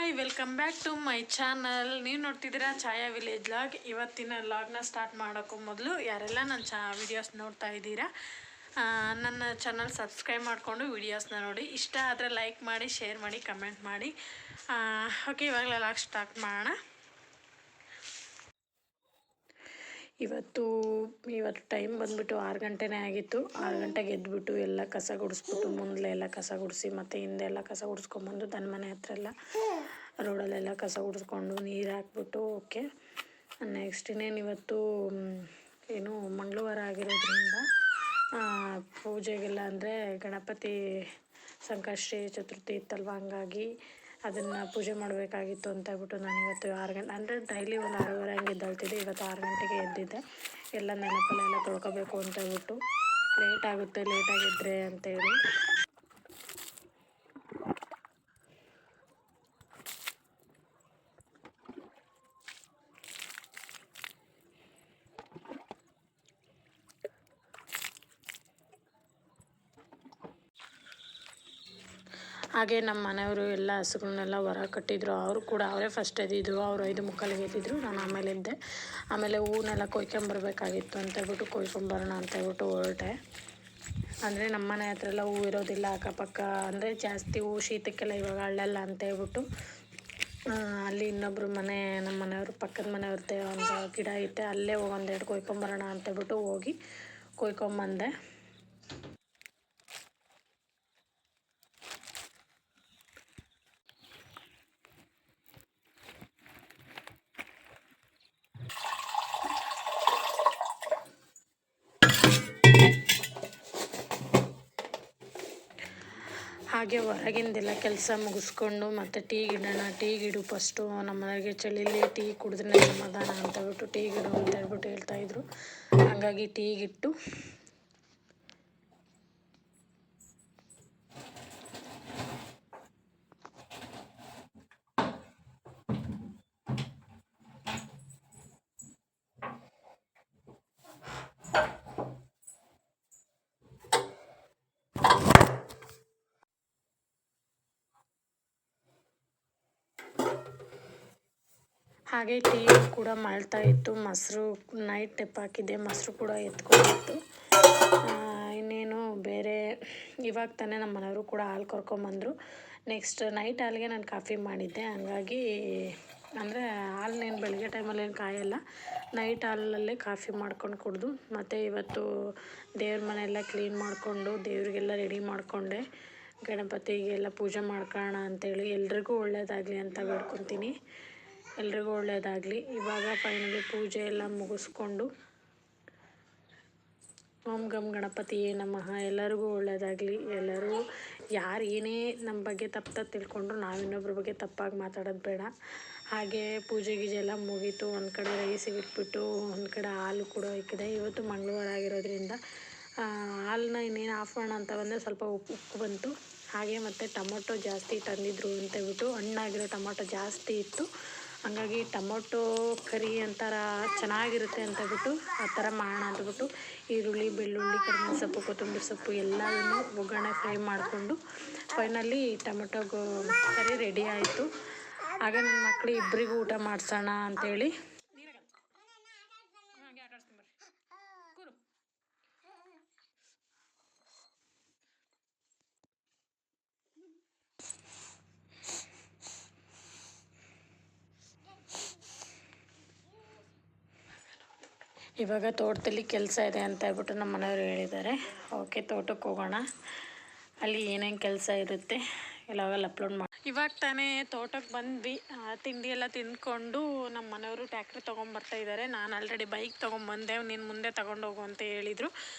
Hi, welcome back to my channel. ನೀವು ನೋಡ್ತಿದ್ದೀರಾ ಛಾಯಾ village log. ಇವತ್ತಿನ ಲಾಗ್ನ ಸ್ಟಾರ್ಟ್ ಮಾಡೋಕ್ಕೂ ಮೊದಲು ಯಾರೆಲ್ಲ ನನ್ನ ವಿಡಿಯೋಸ್ ನೋಡ್ತಾ ಇದ್ದೀರಾ, ನನ್ನ ಚಾನಲ್ ಸಬ್ಸ್ಕ್ರೈಬ್ ಮಾಡಿಕೊಂಡು ವಿಡಿಯೋಸ್ನ ನೋಡಿ. ಇಷ್ಟ ಆದರೆ ಲೈಕ್ ಮಾಡಿ, ಶೇರ್ ಮಾಡಿ, ಕಮೆಂಟ್ ಮಾಡಿ. ಓಕೆ, ಇವಾಗಲೇ ಲಾಗ್ ಸ್ಟಾರ್ಟ್ ಮಾಡೋಣ. ಇವತ್ತು ಟೈಮ್ ಬಂದುಬಿಟ್ಟು 6 ಗಂಟೆನೇ ಆಗಿತ್ತು. 6 ಗಂಟೆಗೆ ಎದ್ದುಬಿಟ್ಟು ಎಲ್ಲ ಕಸ ಗುಡಿಸ್ಬಿಟ್ಟು, ಮುಂದೆ ಎಲ್ಲ ಕಸ ಗುಡಿಸಿ ಮತ್ತು ಹಿಂದೆಲ್ಲ ಕಸ ಗುಡಿಸ್ಕೊಂಬಂದು ದನ ಮನೆ ಹತ್ರ ಎಲ್ಲ ರೋಡಲ್ಲೆಲ್ಲ ಕಸ ಗುಡಿಸ್ಕೊಂಡು ನೀರು ಹಾಕ್ಬಿಟ್ಟು ಓಕೆ. ನೆಕ್ಸ್ಟ್ ಇನ್ನೇನು ಇವತ್ತು ಏನು ಮಂಗಳವಾರ ಆಗಿರೋದ್ರಿಂದ ಪೂಜೆಗೆಲ್ಲ ಅಂದರೆ ಗಣಪತಿ ಸಂಕಷ್ಟಿ ಚತುರ್ಥಿ ಇತ್ತಲ್ವ, ಹಂಗಾಗಿ ಅದನ್ನು ಪೂಜೆ ಮಾಡಬೇಕಾಗಿತ್ತು ಅಂತ ಹೇಳ್ಬಿಟ್ಟು ನಾನು ಇವತ್ತು 6 ಗಂಟೆ ಅಂದರೆ ಡೈಲಿ ಒಂದು 6:30 ಹಂಗೆ ಎದ್ದೇಳ್ತಿದ್ದೆ. ಇವತ್ತು 6 ಗಂಟೆಗೆ ಎದ್ದಿದ್ದೆ. ಎಲ್ಲ ನೆನಪಲ್ಲೆಲ್ಲ ತೊಳ್ಕೊಬೇಕು ಅಂತ ಹೇಳ್ಬಿಟ್ಟು, ಲೇಟಾಗಿದ್ದರೆ ಅಂತೇಳಿ. ಹಾಗೆ ನಮ್ಮ ಮನೆಯವರು ಎಲ್ಲ ಹಸುಗಳನ್ನೆಲ್ಲ ಹೊರ ಕಟ್ಟಿದ್ರು. ಅವರು ಕೂಡ ಅವರೇ ಫಸ್ಟ್ ಎದ್ದಿದ್ರು. ಅವರು 5:45ಗೆ ಎದ್ದಿದ್ರು, ನಾನು ಆಮೇಲೆ ಎದ್ದೆ. ಆಮೇಲೆ ಹೂವನ್ನೆಲ್ಲ ಕೊಯ್ಕೊಂಬರ್ಬೇಕಾಗಿತ್ತು ಅಂತ ಹೇಳ್ಬಿಟ್ಟು ಕೊಯ್ಕೊಂಬರೋಣ ಅಂತ ಹೇಳ್ಬಿಟ್ಟು ಹೊರಟೆ. ಅಂದರೆ ನಮ್ಮ ಮನೆ ಹತ್ರ ಎಲ್ಲ ಹೂವು ಇರೋದಿಲ್ಲ, ಅಕ್ಕಪಕ್ಕ ಅಂದರೆ ಜಾಸ್ತಿ ಹೂವು ಶೀತಕ್ಕೆಲ್ಲ ಇವಾಗ ಹಳ್ಳಲ್ಲ ಅಂತ ಹೇಳ್ಬಿಟ್ಟು ಅಲ್ಲಿ ಇನ್ನೊಬ್ಬರು ಮನೆ, ನಮ್ಮ ಮನೆಯವರು ಪಕ್ಕದ ಮನೆಯವ್ರದ್ದೇ ಒಂದು ಗಿಡ ಐತೆ, ಅಲ್ಲೇ ಹೋಗಿ ಒಂದೆರಡು ಕೊಯ್ಕೊಂಬರೋಣ ಅಂತ ಹೇಳ್ಬಿಟ್ಟು ಹೋಗಿ ಕೊಯ್ಕೊಂಬಂದೆ. ಹಾಗೆ ಹೊರಗಿಂದೆಲ್ಲ ಕೆಲಸ ಮುಗಿಸ್ಕೊಂಡು ಮತ್ತು ಟೀ ಗಿಡು ಫಸ್ಟು ನಮ್ಮ ಮನೆಗೆ ಚಳಿಲಿ ಟೀ ಕುಡಿದ್ರೆ ಸಮಾಧಾನ ಅಂತ ಹೇಳ್ಬಿಟ್ಟು ಟೀ ಗಿಡು ಅಂತ ಹೇಳ್ಬಿಟ್ಟು ಹೇಳ್ತಾಯಿದ್ರು. ಹಾಗಾಗಿ ಟೀಗಿಟ್ಟು ಹಾಗೆ ಟೀ ಕೂಡ ಮಾಡ್ತಾ ಇತ್ತು. ಮೊಸರು ನೈಟ್ ತೆಪ್ಪಾಕಿದ್ದೆ, ಮೊಸರು ಕೂಡ ಎತ್ಕೊಂಡಿತ್ತು. ಇನ್ನೇನು ಬೇರೆ ಇವಾಗ ತಾನೇ ನಮ್ಮ ಮನೆಯವರು ಕೂಡ ಹಾಲು ಕರ್ಕೊಂಬಂದರು. ನೆಕ್ಸ್ಟ್ ನೈಟ್ ಹಾಲಿಗೆ ನಾನು ಕಾಫಿ ಮಾಡಿದ್ದೆ. ಹಂಗಾಗಿ ಅಂದರೆ ಹಾಲನ್ನೇನು ಬೆಳಗ್ಗೆ ಟೈಮಲ್ಲೇನು ಕಾಯಲ್ಲ, ನೈಟ್ ಹಾಲಲ್ಲೇ ಕಾಫಿ ಮಾಡ್ಕೊಂಡು ಕುಡಿದು ಮತ್ತು ಇವತ್ತು ದೇವ್ರ ಮನೆಯೆಲ್ಲ ಕ್ಲೀನ್ ಮಾಡಿಕೊಂಡು ದೇವರಿಗೆಲ್ಲ ರೆಡಿ ಮಾಡಿಕೊಂಡೆ. ಗಣಪತಿಗೆಲ್ಲ ಪೂಜೆ ಮಾಡ್ಕೊಳ್ಳೋಣ ಅಂಥೇಳಿ. ಎಲ್ರಿಗೂ ಒಳ್ಳೆಯದಾಗಲಿ ಅಂತ ಬೇಡ್ಕೊತೀನಿ, ಎಲ್ರಿಗೂ ಒಳ್ಳೆಯದಾಗಲಿ. ಇವಾಗ ಫೈನಲಿ ಪೂಜೆ ಎಲ್ಲ ಮುಗಿಸ್ಕೊಂಡು ಓಂ ಗಂ ಗಣಪತಿಯೇ ನಮಃ. ಎಲ್ಲರಿಗೂ ಒಳ್ಳೆಯದಾಗಲಿ. ಎಲ್ಲರೂ ಯಾರು ಏನೇ ನಮ್ಮ ಬಗ್ಗೆ ತಪ್ಪು ತಿಳ್ಕೊಂಡ್ರು ನಾವು ಇನ್ನೊಬ್ರ ಬಗ್ಗೆ ತಪ್ಪಾಗಿ ಮಾತಾಡೋದು ಬೇಡ. ಹಾಗೆ ಪೂಜೆ ಗೀಜೆ ಎಲ್ಲ ಮುಗೀತು. ಒಂದು ಕಡೆ ರೈಸಿಗೆ ಇಟ್ಬಿಟ್ಟು ಒಂದು ಕಡೆ ಹಾಲು ಕೂಡ ಇಕ್ಕಿದೆ. ಇವತ್ತು ಮಂಗಳವಾರ ಆಗಿರೋದ್ರಿಂದ ಹಾಲನ್ನ ಇನ್ನೇನು ಆಫ್ ಮಾಡೋಣ ಅಂತ ಬಂದರೆ ಸ್ವಲ್ಪ ಉಪ್ಪು ಬಂತು. ಹಾಗೆ ಮತ್ತು ಟೊಮೊಟೊ ಜಾಸ್ತಿ ತಂದಿದ್ರು ಅಂತೇಳ್ಬಿಟ್ಟು, ಹಣ್ಣಾಗಿರೋ ಟೊಮೊಟೊ ಜಾಸ್ತಿ ಇತ್ತು. ಹಂಗಾಗಿ ಟೊಮೊಟೊ ಕರಿ ಒಂಥರ ಚೆನ್ನಾಗಿರುತ್ತೆ ಅಂತೇಳ್ಬಿಟ್ಟು ಆ ಥರ ಮಾಡೋಣ ಅಂತಬಿಟ್ಟು ಈರುಳ್ಳಿ, ಬೆಳ್ಳುಳ್ಳಿ, ಕರಿಬೇವಿನ ಸೊಪ್ಪು, ಕೊತ್ತಂಬರಿ ಸೊಪ್ಪು ಎಲ್ಲದನ್ನು ಒಗ್ಗರಣೆ ಫ್ರೈ ಮಾಡಿಕೊಂಡು ಫೈನಲಿ ಟೊಮೊಟೊ ಕರಿ ರೆಡಿ ಆಯಿತು. ಆಗ ನನ್ನ ಮಕ್ಕಳು ಇಬ್ಬರಿಗೂ ಊಟ ಮಾಡಿಸೋಣ ಅಂಥೇಳಿ ಇವಾಗ ತೋಟದಲ್ಲಿ ಕೆಲಸ ಇದೆ ಅಂತ ಹೇಳ್ಬಿಟ್ಟು ನಮ್ಮ ಮನೆಯವರು ಹೇಳಿದ್ದಾರೆ. ಓಕೆ, ತೋಟಕ್ಕೆ ಹೋಗೋಣ. ಅಲ್ಲಿ ಏನೇನು ಕೆಲಸ ಇರುತ್ತೆ ಎಲ್ಲವೆಲ್ಲ ಅಪ್ಲೋಡ್ ಮಾಡಿ. ಇವಾಗ ತಾನೇ ತೋಟಕ್ಕೆ ಬಂದ್ವಿ. ತಿಂಡಿ ಎಲ್ಲ ತಿಂದ್ಕೊಂಡು ನಮ್ಮ ಮನೆಯವರು ಟ್ಯಾಕ್ಟ್ರಿ ತೊಗೊಂಬರ್ತಾ ಇದ್ದಾರೆ. ನಾನು ಆಲ್ರೆಡಿ ಬೈಕ್ ತೊಗೊಂಬಂದೆ, ನೀನು ಮುಂದೆ ತೊಗೊಂಡೋಗು ಅಂತ ಹೇಳಿದರು.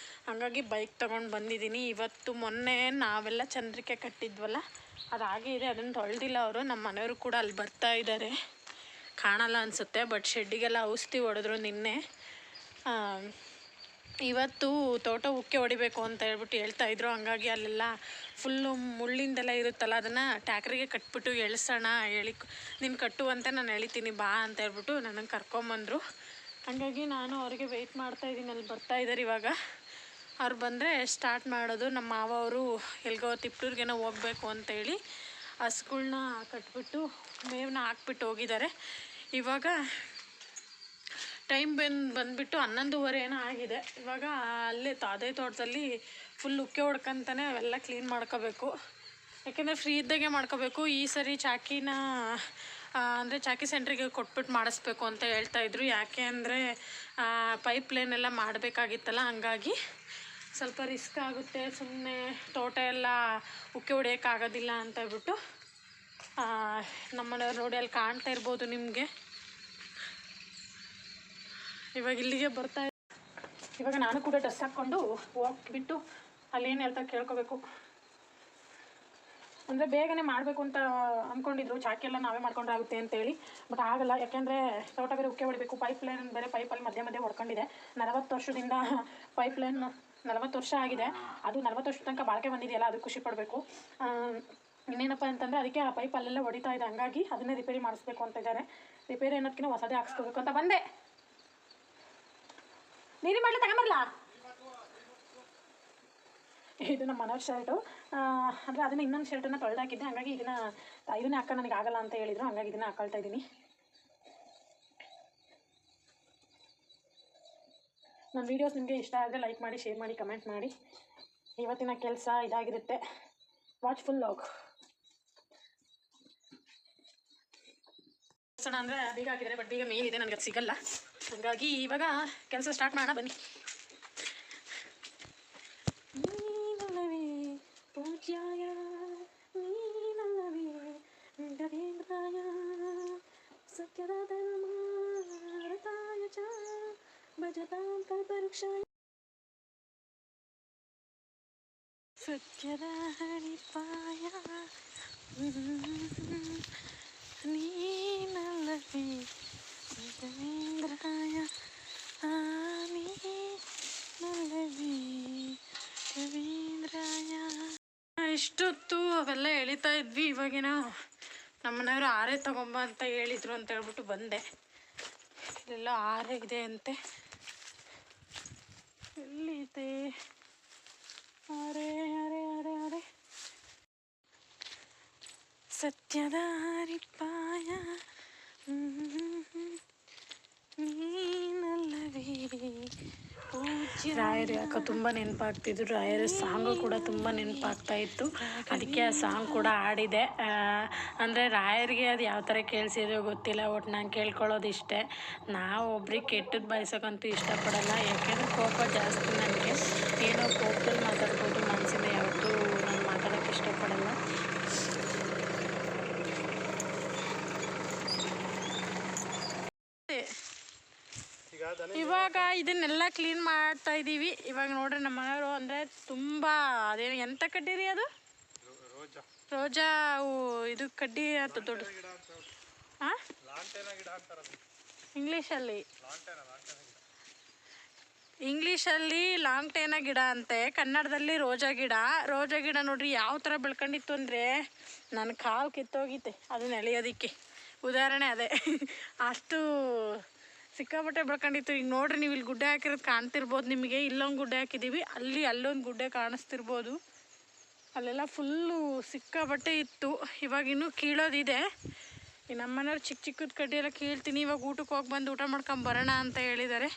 ಹಾಗಾಗಿ ಬೈಕ್ ತೊಗೊಂಡು ಬಂದಿದ್ದೀನಿ. ಇವತ್ತು ಮೊನ್ನೆ ನಾವೆಲ್ಲ ಚಂದ್ರಿಕೆ ಕಟ್ಟಿದ್ವಲ್ಲ, ಅದು ಹಾಗೆ ಇದೆ, ಅದನ್ನು ತೊಳೆದಿಲ್ಲ ಅವರು. ನಮ್ಮ ಮನೆಯವರು ಕೂಡ ಅಲ್ಲಿ ಬರ್ತಾ ಇದ್ದಾರೆ, ಕಾಣಲ್ಲ ಅನಿಸುತ್ತೆ. ಬಟ್ ಶೆಡ್ಡಿಗೆಲ್ಲ ಔಷಧಿ ಹೊಡೆದ್ರು ನಿನ್ನೆ. ಇವತ್ತು ತೋಟ ಉಕ್ಕೆ ಹೊಡಿಬೇಕು ಅಂತ ಹೇಳ್ಬಿಟ್ಟು ಹೇಳ್ತಾಯಿದ್ರು. ಹಂಗಾಗಿ ಅಲ್ಲೆಲ್ಲ ಫುಲ್ಲು ಮುಳ್ಳಿಂದೆಲ್ಲ ಇರುತ್ತಲ್ಲ, ಅದನ್ನು ಟ್ಯಾಕ್ರಿಗೆ ಕಟ್ಬಿಟ್ಟು ಎಳ್ಸೋಣ ಹೇಳಿ, ನೀನು ಕಟ್ಟುವಂತೆ ನಾನು ಎಳಿತೀನಿ ಬಾ ಅಂತ ಹೇಳ್ಬಿಟ್ಟು ನನಗೆ ಕರ್ಕೊಂಬಂದರು. ಹಾಗಾಗಿ ನಾನು ಅವ್ರಿಗೆ ವೆಯ್ಟ್ ಮಾಡ್ತಾಯಿದ್ದೀನಿ. ಅಲ್ಲಿ ಬರ್ತಾಯಿದ್ದಾರೆ ಇವಾಗ. ಅವ್ರು ಬಂದರೆ ಸ್ಟಾರ್ಟ್ ಮಾಡೋದು. ನಮ್ಮ ಮಾವ ಅವರು ಎಲ್ಗೋ ತಿಪ್ಟೂರಿಗೇನೋ ಹೋಗಬೇಕು ಅಂತೇಳಿ ಹಸುಗಳ್ನ ಕಟ್ಬಿಟ್ಟು ಮೇವನ್ನ ಹಾಕ್ಬಿಟ್ಟು ಹೋಗಿದ್ದಾರೆ. ಇವಾಗ ಟೈಮ್ ಬಂದುಬಿಟ್ಟು 11:30 ಏನೋ ಆಗಿದೆ. ಇವಾಗ ಅಲ್ಲೇ ಅದೇ ತೋಟದಲ್ಲಿ ಫುಲ್ ಉಕ್ಕೆ ಹೊಡ್ಕೊಂತಾನೆ ಅವೆಲ್ಲ ಕ್ಲೀನ್ ಮಾಡ್ಕೋಬೇಕು. ಯಾಕೆಂದರೆ ಫ್ರೀ ಇದ್ದಾಗೆ ಮಾಡ್ಕೋಬೇಕು. ಈ ಸರಿ ಚಾಕಿನ ಅಂದರೆ ಚಾಕಿ ಸೆಂಟ್ರಿಗೆ ಕೊಟ್ಬಿಟ್ಟು ಮಾಡಿಸ್ಬೇಕು ಅಂತ ಹೇಳ್ತಾಯಿದ್ರು. ಯಾಕೆ ಅಂದರೆ ಪೈಪ್ ಲೈನ್ ಎಲ್ಲ ಮಾಡಬೇಕಾಗಿತ್ತಲ್ಲ, ಹಂಗಾಗಿ ಸ್ವಲ್ಪ ರಿಸ್ಕ್ ಆಗುತ್ತೆ. ಸುಮ್ಮನೆ ತೋಟ ಎಲ್ಲ ಉಕ್ಕೆ ಹೊಡೆಯೋಕ್ಕಾಗೋದಿಲ್ಲ ಅಂತ ಹೇಳ್ಬಿಟ್ಟು ನಮ್ಮನೆಯವ್ರು ನೋಡಿ ಅಲ್ಲಿ ಕಾಣ್ತಾ ಇರ್ಬೋದು ನಿಮಗೆ. ಇವಾಗ ಇಲ್ಲಿಗೆ ಬರ್ತಾ ಇವಾಗ ನಾನು ಕೂಡ ಡ್ರೆಸ್ ಹಾಕ್ಕೊಂಡು ಹೋಗ್ಬಿಟ್ಟು ಅಲ್ಲೇನು ಹೇಳ್ತಾ ಕೇಳ್ಕೋಬೇಕು. ಅಂದರೆ ಬೇಗನೆ ಮಾಡಬೇಕು ಅಂತ ಅಂದ್ಕೊಂಡಿದ್ರು, ಚಾಕಿ ಎಲ್ಲ ನಾವೇ ಮಾಡ್ಕೊಂಡ್ರೆ ಆಗುತ್ತೆ ಅಂತೇಳಿ. ಬಟ್ ಆಗಲ್ಲ, ಯಾಕೆಂದರೆ ತೋಟ ಬೇರೆ ಉಕ್ಕೆ ಹೊಡಿಬೇಕು. ಪೈಪ್ ಲೈನ್ ಬೇರೆ ಪೈಪಲ್ಲಿ ಮಧ್ಯೆ ಹೊಡ್ಕೊಂಡಿದೆ. 40 ವರ್ಷದಿಂದ ಪೈಪ್ ಲೈನ್ 40 ವರ್ಷ ಆಗಿದೆ. ಅದು 40 ವರ್ಷದ ತನಕ ಬಾಳಿಕೆ ಬಂದಿದೆಯಲ್ಲ, ಅದು ಖುಷಿ ಪಡಬೇಕು. ಇನ್ನೇನಪ್ಪ ಅಂತಂದರೆ ಅದಕ್ಕೆ ಆ ಪೈಪ್ ಅಲ್ಲೆಲ್ಲ ಹೊಡಿತಾ ಇದೆ. ಹಂಗಾಗಿ ಅದನ್ನೇ ರಿಪೇರಿ ಮಾಡಿಸ್ಬೇಕು ಅಂತ ಇದ್ದಾರೆ. ರಿಪೇರಿ ಅನ್ನೋದಕ್ಕಿಂತ ಹೊಸದೇ ಹಾಕ್ಸ್ಕೋಬೇಕು ಅಂತ ಬಂದೆ. ನೀರಿ ಮಾಡಲಿ ತಗೊಂಬರಲ್ಲ. ಇದು ನಮ್ಮ ಮನೋಜ್ ಶರ್ಟು. ಅಂದರೆ ಅದನ್ನು ಇನ್ನೊಂದು ಶರ್ಟನ್ನು ತೊಳೆದಾಕಿದ್ದೆ. ಹಂಗಾಗಿ ಇದನ್ನೇ ಹಾಕ ನನಗೆ ಆಗಲ್ಲ ಅಂತ ಹೇಳಿದರು. ಹಂಗಾಗಿ ಇದನ್ನು ಹಾಕೊಳ್ತಾ ಇದ್ದೀನಿ. ನನ್ನ ವೀಡಿಯೋಸ್ ನಿಮಗೆ ಇಷ್ಟ ಆದರೆ ಲೈಕ್ ಮಾಡಿ, ಶೇರ್ ಮಾಡಿ, ಕಮೆಂಟ್ ಮಾಡಿ. ಇವತ್ತಿನ ಕೆಲಸ ಇದಾಗಿರುತ್ತೆ. Watch full log. ಅಂದರೆ ಬೀಗ ಹಾಕಿದರೆ, ಬಟ್ ಬೀಗ ಮೇಲಿದೆ, ನನಗೆ ಅದು ಸಿಗಲ್ಲ. ಹಾಗಾಗಿ ಇವಾಗ ಕೆಲಸ ಸ್ಟಾರ್ಟ್ ಮಾಡೋಣ ಬನ್ನಿ. ನೀನಲ್ಲವೇ ಪೂಜ್ಯಾಯ, ನೀನಲ್ಲವೇ ಗವೇಂದ್ರಾಯ, ಸತ್ಯದ ಧರ್ಮಾರತಾಯ ಚ ಭಜತಾಂ ಕಲ್ಪವೃಕ್ಷಾಯ, ಸತ್ಯದ ಹರಿಪಾಯ, ನೀನಲ್ಲವೇ ಗವೇಂದ್ರಾಯ, ನೀನಲ್ಲವೇ ಗವೇಂದ್ರಾಯ. ಇಷ್ಟೊತ್ತು ಅವೆಲ್ಲ ಎಳಿತಾ ಇದ್ವಿ. ಇವಾಗೇನೋ ನಮ್ಮನೆಯವರು ಆರೆ ತಗೊಂಬ ಅಂತ ಹೇಳಿದ್ರು ಅಂತ ಹೇಳ್ಬಿಟ್ಟು ಬಂದೆ. ಇಲ್ಲೆಲ್ಲ ಆರೆ ಇದೆ ಅಂತೆ. ಎಲ್ಲಿದೆ ಆರೆ? ಆರೆ ಆರೆ ಆರೆ ಸತ್ಯದ ಹರಿಪಾಯ, ನೀನಲ್ಲವೇ ಪೂಜ್ಯ. ರಾಯರು ಯಾಕೆ ತುಂಬ ನೆನಪಾಗ್ತಿದ್ರು. ರಾಯರ ಸಾಂಗು ಕೂಡ ತುಂಬ ನೆನಪಾಗ್ತಾ ಇತ್ತು. ಅದಕ್ಕೆ ಆ ಸಾಂಗ್ ಕೂಡ ಆಡಿದೆ. ಅಂದರೆ ರಾಯರಿಗೆ ಅದು ಯಾವ ಥರ ಕೇಳಿಸಿದೋ ಗೊತ್ತಿಲ್ಲ. ಒಟ್ಟು ನಾನು ಕೇಳ್ಕೊಳ್ಳೋದು ಇಷ್ಟೇ. ನಾವು ಒಬ್ರಿಗೆ ಕೆಟ್ಟದ್ದು ಬಯಸೋಕ್ಕಂತೂ ಇಷ್ಟಪಡಲ್ಲ. ಯಾಕೆಂದರೆ ಕೋಪ ಜಾಸ್ತಿ ನನಗೆ. ಏನೋ ಕೋಪದಲ್ಲಿ ಮಾತಾಡ್ಬೋದು, ಮನಸ್ಸಿಂದ ಯಾವತ್ತೂ ನಾನು ಮಾತಾಡೋಕ್ಕೆ ಇಷ್ಟಪಡಲ್ಲ. ಇವಾಗ ಇದನ್ನೆಲ್ಲ ಕ್ಲೀನ್ ಮಾಡ್ತಾ ಇದ್ದೀವಿ. ಇವಾಗ ನೋಡ್ರಿ ನಮ್ಮ ಮನೆಯವರು ಅಂದರೆ ತುಂಬ ಅದೇನು ಎಂಥ ಕಡ್ಡಿ ರೀ ಅದು? ರೋಜಾ ಹೂ. ಇದು ಕಡ್ಡಿ ಅಂತ ದೊಡ್ಡ ಹಾಂ, ಇಂಗ್ಲೀಷಲ್ಲಿ ಲಾಂಗ್ಟೇನ ಗಿಡ ಅಂತೆ, ಕನ್ನಡದಲ್ಲಿ ರೋಜಾ ಗಿಡ. ರೋಜಾ ಗಿಡ ನೋಡ್ರಿ ಯಾವ ಥರ ಬೆಳ್ಕೊಂಡಿತ್ತು ಅಂದರೆ ನನ್ನ ಕಾಲು ಕಿತ್ತೋಗಿತ್ತೆ ಅದನ್ನ ಎಳೆಯೋದಕ್ಕೆ. ಉದಾಹರಣೆ ಅದೇ. ಅಷ್ಟು ಸಿಕ್ಕಾಪಟ್ಟೆ ಬೆಳ್ಕೊಂಡಿತ್ತು. ಈಗ ನೋಡ್ರಿ, ನೀವು ಇಲ್ಲಿ ಗುಡ್ಡೆ ಹಾಕಿರೋದು ಕಾಣ್ತಿರ್ಬೋದು ನಿಮಗೆ. ಇಲ್ಲೊಂದು ಗುಡ್ಡೆ ಹಾಕಿದ್ದೀವಿ, ಅಲ್ಲೊಂದು ಗುಡ್ಡೆ ಕಾಣಿಸ್ತಿರ್ಬೋದು. ಅಲ್ಲೆಲ್ಲ ಫುಲ್ಲು ಸಿಕ್ಕಾಪಟ್ಟೆ ಇತ್ತು. ಇವಾಗ ಇನ್ನೂ ಕೀಳೋದಿದೆ. ಈ ನಮ್ಮನೆಯವ್ರು ಚಿಕ್ಕದ ಕಡ್ಡಿ ಎಲ್ಲ ಕೀಳ್ತೀನಿ. ಇವಾಗ ಊಟಕ್ಕೆ ಹೋಗಿ ಬಂದು ಊಟ ಮಾಡ್ಕೊಂಬರೋಣ ಅಂತ ಹೇಳಿದ್ದಾರೆ.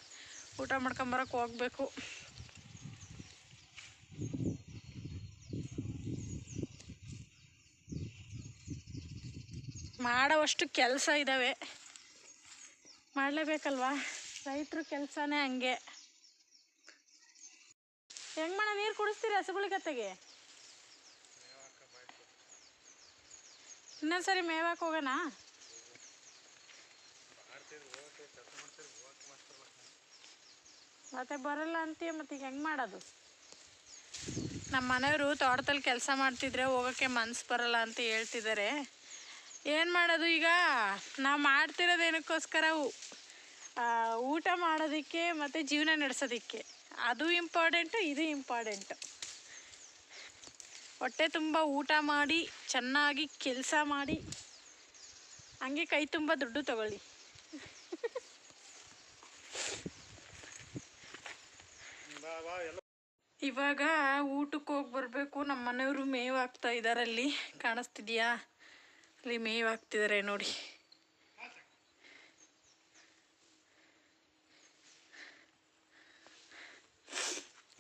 ಊಟ ಮಾಡ್ಕೊಂಬರೋಕ್ಕೆ ಹೋಗ್ಬೇಕು. ಮಾಡೋವಷ್ಟು ಕೆಲಸ ಇದ್ದಾವೆ, ಮಾಡಲೇಬೇಕಲ್ವಾ? ರೈತರ ಕೆಲಸನೇ ಹಂಗೆ. ಹೆಂಗೆ ಮಾಡ? ನೀರು ಕುಡಿಸ್ತೀರಿ ಹಸುಗಳಿಗತ್ತೆಗೆ? ಇನ್ನೊಂದ್ಸರಿ ಮೇವಾಕ್ ಹೋಗೋಣ. ಮತ್ತೆ ಬರಲ್ಲ ಅಂತೀಯ, ಮತ್ತೆ ಈಗ ಹೆಂಗೆ ಮಾಡೋದು? ನಮ್ಮ ಮನೆಯವರು ತೋಟದಲ್ಲಿ ಕೆಲಸ ಮಾಡ್ತಿದ್ರೆ ಹೋಗೋಕ್ಕೆ ಮನ್ಸು ಬರಲ್ಲ ಅಂತ ಹೇಳ್ತಿದ್ದಾರೆ. ಏನು ಮಾಡೋದು? ಈಗ ನಾವು ಮಾಡ್ತಿರೋದು ಏನಕ್ಕೋಸ್ಕರ? ಊಟ ಮಾಡೋದಕ್ಕೆ ಮತ್ತು ಜೀವನ ನಡೆಸೋದಕ್ಕೆ. ಅದು ಇಂಪಾರ್ಟೆಂಟು, ಇದು ಇಂಪಾರ್ಟೆಂಟು. ಹೊಟ್ಟೆ ತುಂಬ ಊಟ ಮಾಡಿ, ಚೆನ್ನಾಗಿ ಕೆಲಸ ಮಾಡಿ, ಹಂಗೆ ಕೈ ತುಂಬ ದುಡ್ಡು ತಗೊಳ್ಳಿ. ಇವಾಗ ಊಟಕ್ಕೆ ಹೋಗಿ ಬರಬೇಕು. ನಮ್ಮ ಮನೆಯವರು ಮೇವು ಹಾಕ್ತಾ ಇದ್ದಾರೆ. ಅಲ್ಲಿ ಕಾಣಿಸ್ತಿದ್ಯಾ? ಅಲ್ಲಿ ಮೇವು ಹಾಕ್ತಿದ್ದಾರೆ ನೋಡಿ.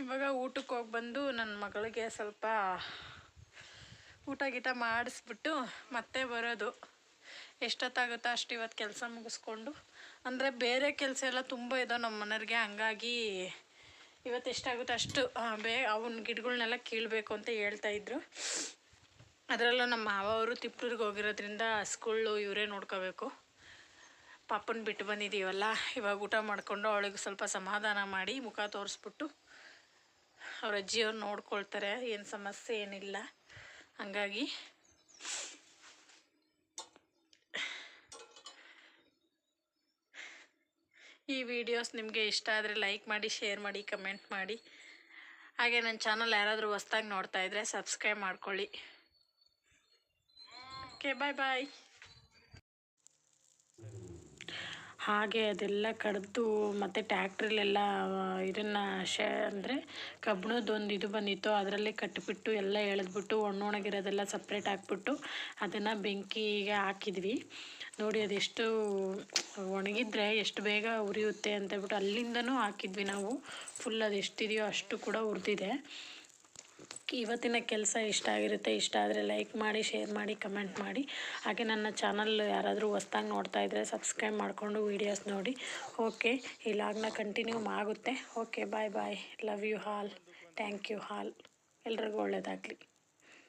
ಇವಾಗ ಊಟಕ್ಕೆ ಹೋಗಿ ಬಂದು ನನ್ನ ಮಗಳಿಗೆ ಸ್ವಲ್ಪ ಊಟ ಗೀಟ ಮಾಡಿಸ್ಬಿಟ್ಟು ಮತ್ತೆ ಬರೋದು. ಎಷ್ಟೊತ್ತಾಗುತ್ತೋ ಅಷ್ಟು ಇವತ್ತು ಕೆಲಸ ಮುಗಿಸ್ಕೊಂಡು, ಅಂದರೆ ಬೇರೆ ಕೆಲಸ ಎಲ್ಲ ತುಂಬ ಇದಾವೆ ನಮ್ಮ ಮನೆಯವ್ರಿಗೆ. ಹಂಗಾಗಿ ಇವತ್ತು ಎಷ್ಟಾಗುತ್ತೋ ಅಷ್ಟು ಅವನ ಗಿಡಗಳನ್ನೆಲ್ಲ ಕೀಳಬೇಕು ಅಂತ ಹೇಳ್ತಾಯಿದ್ರು. ಅದರಲ್ಲೂ ನಮ್ಮ ಮಾವ ಅವರು ತಿಪ್ಟೂರಿಗೆ ಹೋಗಿರೋದ್ರಿಂದ ಸ್ಕೂಲು ಇವರೇ ನೋಡ್ಕೋಬೇಕು. ಪಾಪನ ಬಿಟ್ಟು ಬಂದಿದ್ದೀವಲ್ಲ, ಇವಾಗ ಊಟ ಮಾಡಿಕೊಂಡು ಅವಳಿಗೆ ಸ್ವಲ್ಪ ಸಮಾಧಾನ ಮಾಡಿ ಮುಖ ತೋರಿಸ್ಬಿಟ್ಟು ಅವ್ರ ಅಜ್ಜಿಯವ್ರು ನೋಡ್ಕೊಳ್ತಾರೆ. ಏನು ಸಮಸ್ಯೆ ಏನಿಲ್ಲ. ಹಂಗಾಗಿ ಈ ವಿಡಿಯೋಸ್ ನಿಮಗೆ ಇಷ್ಟ ಆದರೆ ಲೈಕ್ ಮಾಡಿ, ಶೇರ್ ಮಾಡಿ, ಕಮೆಂಟ್ ಮಾಡಿ. ಹಾಗೆ ನನ್ನ ಚಾನಲ್ ಯಾರಾದರೂ ಹೊಸ್ದಾಗಿ ನೋಡ್ತಾ ಇದ್ದರೆ ಸಬ್ಸ್ಕ್ರೈಬ್ ಮಾಡ್ಕೊಳ್ಳಿ. ಓಕೆ, ಬಾಯ್ ಬಾಯ್. ಹಾಗೆ ಅದೆಲ್ಲ ಕಡ್ದು ಮತ್ತು ಟ್ಯಾಕ್ಟ್ರಿಲೆಲ್ಲ ಇದನ್ನು ಅಂದರೆ ಕಬ್ಬಣದೊಂದು ಇದು ಬಂದಿತ್ತು, ಅದರಲ್ಲೇ ಕಟ್ಟಿಬಿಟ್ಟು ಎಲ್ಲ ಎಳೆದ್ಬಿಟ್ಟು ಒಣಗಿರೋದೆಲ್ಲ ಸಪ್ರೇಟ್ ಹಾಕ್ಬಿಟ್ಟು ಅದನ್ನು ಬೆಂಕಿಗೆ ಹಾಕಿದ್ವಿ. ನೋಡಿ ಅದೆಷ್ಟು ಒಣಗಿದ್ರೆ ಎಷ್ಟು ಬೇಗ ಉರಿಯುತ್ತೆ ಅಂತೇಳ್ಬಿಟ್ಟು ಅಲ್ಲಿಂದನೂ ಹಾಕಿದ್ವಿ ನಾವು. ಫುಲ್ ಅದು ಎಷ್ಟಿದೆಯೋ ಅಷ್ಟು ಕೂಡ ಉರಿದಿದೆ. ಇವತ್ತಿನ ಕೆಲಸ ಇಷ್ಟ ಆಗಿರುತ್ತೆ. ಇಷ್ಟ ಆದರೆ ಲೈಕ್ ಮಾಡಿ, ಶೇರ್ ಮಾಡಿ, ಕಮೆಂಟ್ ಮಾಡಿ. ಹಾಗೆ ನನ್ನ ಚಾನಲ್ ಯಾರಾದರೂ ಹೊಸ್ದಾಗಿ ನೋಡ್ತಾ ಇದ್ದರೆ ಸಬ್ಸ್ಕ್ರೈಬ್ ಮಾಡಿಕೊಂಡು ವೀಡಿಯೋಸ್ ನೋಡಿ. ಓಕೆ, ಈ ಲಾಗ್ನ ಕಂಟಿನ್ಯೂ ಆಗುತ್ತೆ. Okay, bye bye. Love you all. Thank you all. ಎಲ್ರಿಗೂ ಒಳ್ಳೆಯದಾಗಲಿ.